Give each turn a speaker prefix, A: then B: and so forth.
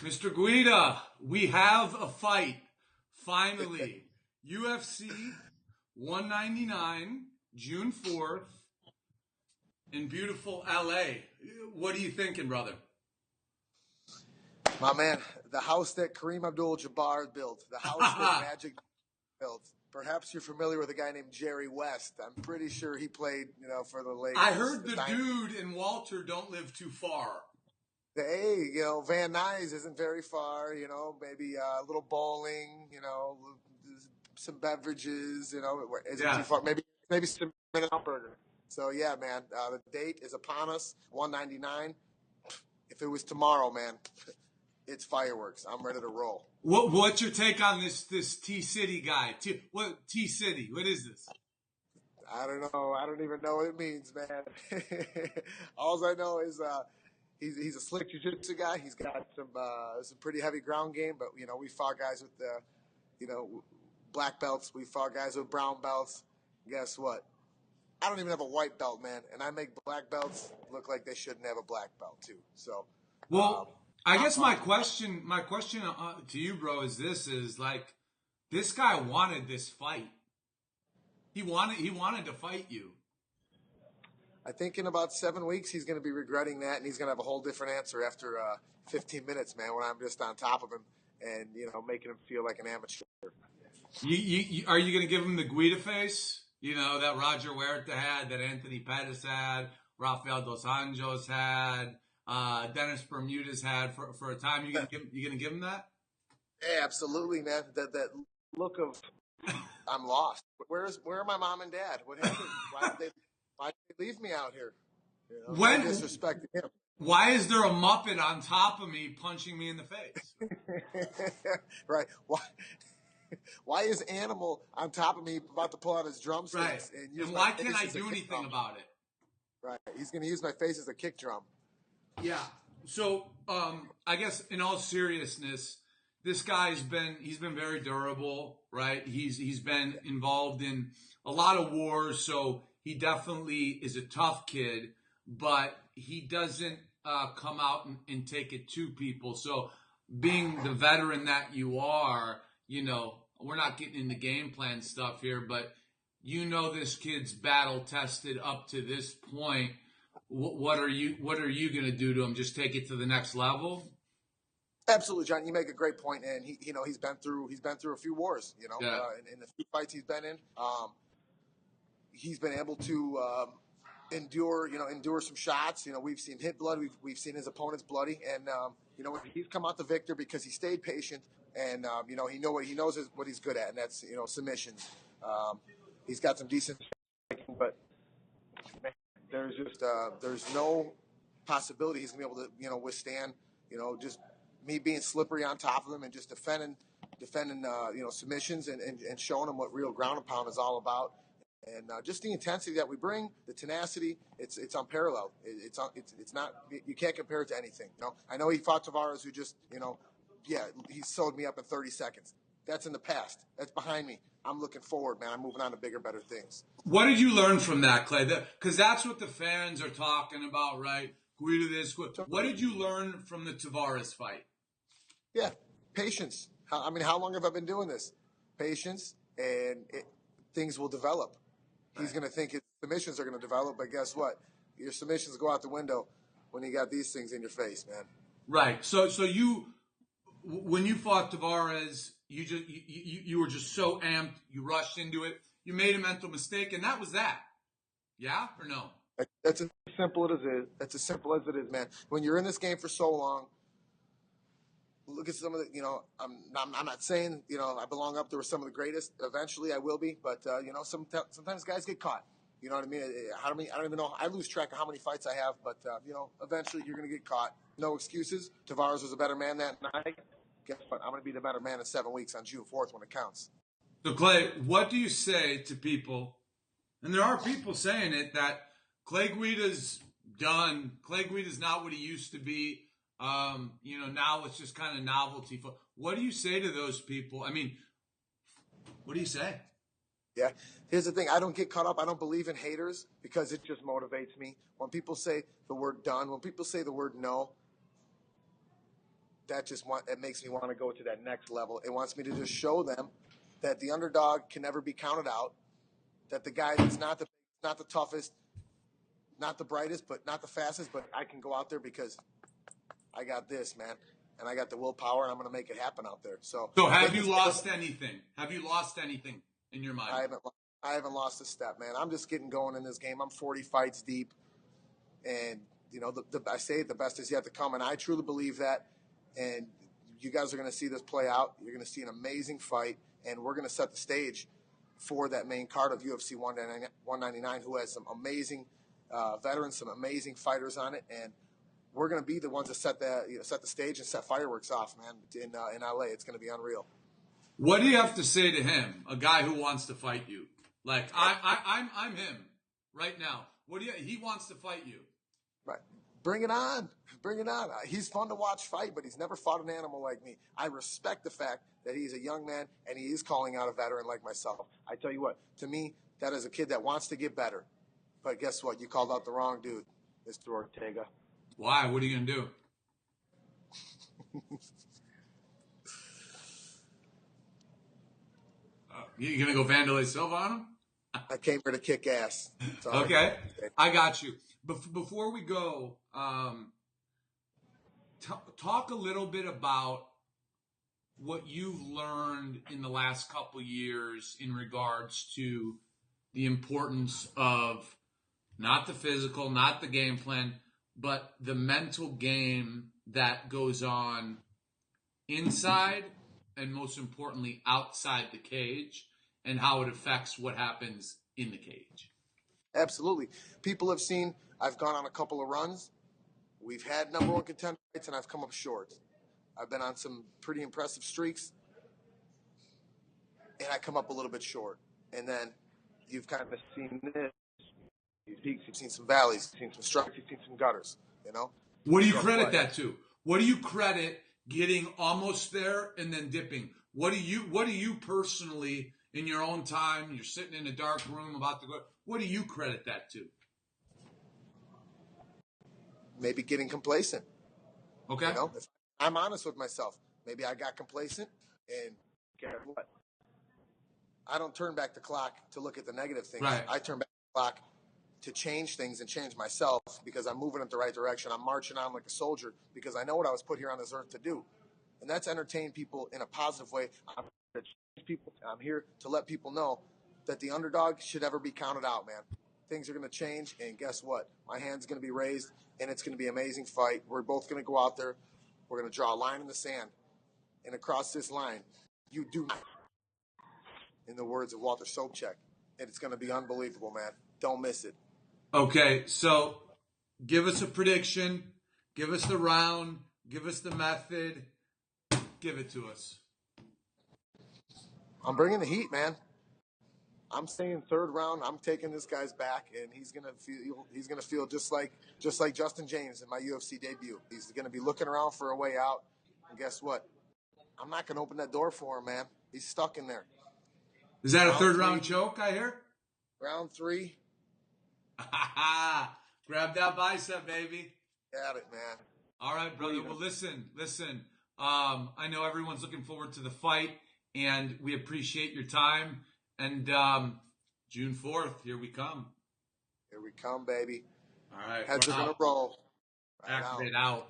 A: Mr. Guida, we have a fight. Finally. UFC 199, June 4th, in beautiful LA. What are you thinking, brother?
B: My man, the house that Kareem Abdul-Jabbar built, the house that Magic built. Perhaps you're familiar with a guy named Jerry West. I'm pretty sure he played, for the Lakers.
A: I heard the dude and Walter don't live too far.
B: Hey, Van Nuys isn't very far, maybe a little bowling, some beverages, isn't too far. Maybe some hamburger. So, yeah, man, the date is upon us, 199. If it was tomorrow, man, it's fireworks. I'm ready to roll.
A: What's your take on this T-City guy? T-City? What is this?
B: I don't know. I don't even know what it means, man. All I know is he's a slick jiu-jitsu guy. He's got some pretty heavy ground game, but we fought guys with black belts. We fought guys with brown belts. Guess what? I don't even have a white belt, man, and I make black belts look like they shouldn't have a black belt too. So,
A: I guess my question to you, bro, is like, this guy wanted this fight. He wanted to fight you.
B: I think in about 7 weeks he's going to be regretting that, and he's going to have a whole different answer after 15 minutes, man. When I'm just on top of him and making him feel like an amateur.
A: Are you going to give him the Guida face? That Roger Huerta had, that Anthony Pettis had, Rafael Dos Anjos had. Dennis Bermudez had for a time. You gonna give him that?
B: Yeah, absolutely, man. That look of I'm lost. Where are my mom and dad? What happened? Why did they leave me out here?
A: When
B: disrespecting him.
A: Why is there a Muppet on top of me punching me in the face?
B: Right. Why is Animal on top of me about to pull out his drumsticks?
A: Right. And why can't I do anything about it?
B: Right. He's gonna use my face as a kick drum.
A: Yeah. So, I guess in all seriousness, this guy's been very durable, right? He's been involved in a lot of wars, so he definitely is a tough kid, but he doesn't come out and take it to people. So, being the veteran that you are, we're not getting into game plan stuff here, but this kid's battle tested up to this point. What are you going to do to him? Just take it to the next level?
B: Absolutely, John. You make a great point, and he's been through a few wars. In the few fights he's been in, he's been able to endure some shots. We've seen hit blood. We've seen his opponents bloody, and he's come out the victor because he stayed patient, and he knows what he's good at, and that's submissions. He's got some decent, but. There's just there's no possibility he's gonna be able to withstand just me being slippery on top of him and just defending submissions and showing him what real ground and pound is all about, and just the intensity that we bring, the tenacity, it's unparalleled. It's not, you can't compare it to anything. I know he fought Tavares, who just he sewed me up in 30 seconds. That's in the past. That's behind me. I'm looking forward, man. I'm moving on to bigger, better things.
A: What did you learn from that, Clay? Because that's what the fans are talking about, right? Guida this. What did you learn from the Tavares fight?
B: Yeah, patience. How long have I been doing this? Patience, and things will develop. Right. He's going to think his submissions are going to develop, but guess what? Your submissions go out the window when you got these things in your face, man.
A: Right. So when you fought Tavares, you were just so amped, you rushed into it, you made a mental mistake, and that was that. Yeah or no?
B: That's as simple as it is. That's as simple as it is, man. When you're in this game for so long, look at some of the, I'm not saying, I belong up there with some of the greatest. Eventually I will be, but, sometimes guys get caught. You know what I mean? I don't even know. I lose track of how many fights I have, but, eventually you're going to get caught. No excuses. Tavares was a better man that night. Guess what? I'm going to be the better man in 7 weeks on June 4th when it counts.
A: So, Clay, what do you say to people, and there are people saying it, that Clay Guida's done. Clay Guida's not what he used to be. Now it's just kind of novelty. What do you say to those people? What do you say?
B: Yeah. Here's the thing. I don't get caught up. I don't believe in haters because it just motivates me. When people say the word done, when people say the word no, it makes me want to go to that next level. It wants me to just show them that the underdog can never be counted out, that the guy that's not the toughest, not the brightest, but not the fastest, but I can go out there because I got this, man, and I got the willpower, and I'm going to make it happen out there. So
A: have you lost anything? Have you lost anything in your mind?
B: I haven't lost a step, man. I'm just getting going in this game. I'm 40 fights deep, and I say the best is yet to come, and I truly believe that. And you guys are going to see this play out. You're going to see an amazing fight, and we're going to set the stage for that main card of UFC 199, who has some amazing veterans, some amazing fighters on it, and we're going to be the ones that set the stage and set fireworks off, man. In LA, it's going to be unreal.
A: What do you have to say to him, a guy who wants to fight you? Like I'm him right now. He wants to fight you.
B: Right. Bring it on. Bring it on. He's fun to watch fight, but he's never fought an animal like me. I respect the fact that he's a young man and he is calling out a veteran like myself. I tell you what, to me, that is a kid that wants to get better. But guess what? You called out the wrong dude, Mr. Ortega.
A: Why? What are you going to do? You going to go Vandalay Silva on him?
B: I came here to kick ass.
A: Okay. I got you. Before we go, talk a little bit about what you've learned in the last couple years in regards to the importance of not the physical, not the game plan, but the mental game that goes on inside and most importantly outside the cage, and how it affects what happens in the cage.
B: Absolutely. People have seen I've gone on a couple of runs. We've had number one contender fights, and I've come up short. I've been on some pretty impressive streaks, and I come up a little bit short. And then you've kind of seen this. These peaks, you've seen some valleys, you've seen some strikes, you've seen some gutters,
A: What do you credit that to? What do you credit getting almost there and then dipping? What do you personally, in your own time, you're sitting in a dark room about to go, what do you credit that to?
B: Maybe getting complacent.
A: Okay.
B: If I'm honest with myself. Maybe I got complacent, and guess what? I don't turn back the clock to look at the negative things.
A: Right.
B: I turn back the clock to change things and change myself because I'm moving in the right direction. I'm marching on like a soldier because I know what I was put here on this earth to do. And that's entertain people in a positive way. I'm here to change people. I'm here to let people know that the underdog should never be counted out, man. Things are going to change, and guess what? My hand's going to be raised, and it's going to be an amazing fight. We're both going to go out there. We're going to draw a line in the sand, and across this line, you do not, in the words of Walter Sobchak, and it's going to be unbelievable, man. Don't miss it.
A: Okay, so give us a prediction. Give us the round. Give us the method. Give it to us.
B: I'm bringing the heat, man. I'm saying third round. I'm taking this guy's back, and he's gonna feel just like Justin James in my UFC debut. He's gonna be looking around for a way out, and guess what? I'm not gonna open that door for him, man. He's stuck in there.
A: Is that a third round choke? I hear.
B: Round 3.
A: Grab that bicep, baby.
B: Got it, man.
A: All right, brother. Well, listen. I know everyone's looking forward to the fight, and we appreciate your time. And June 4th, here we come.
B: Here we come, baby.
A: All right.
B: Heads are going to roll.
A: Activate out.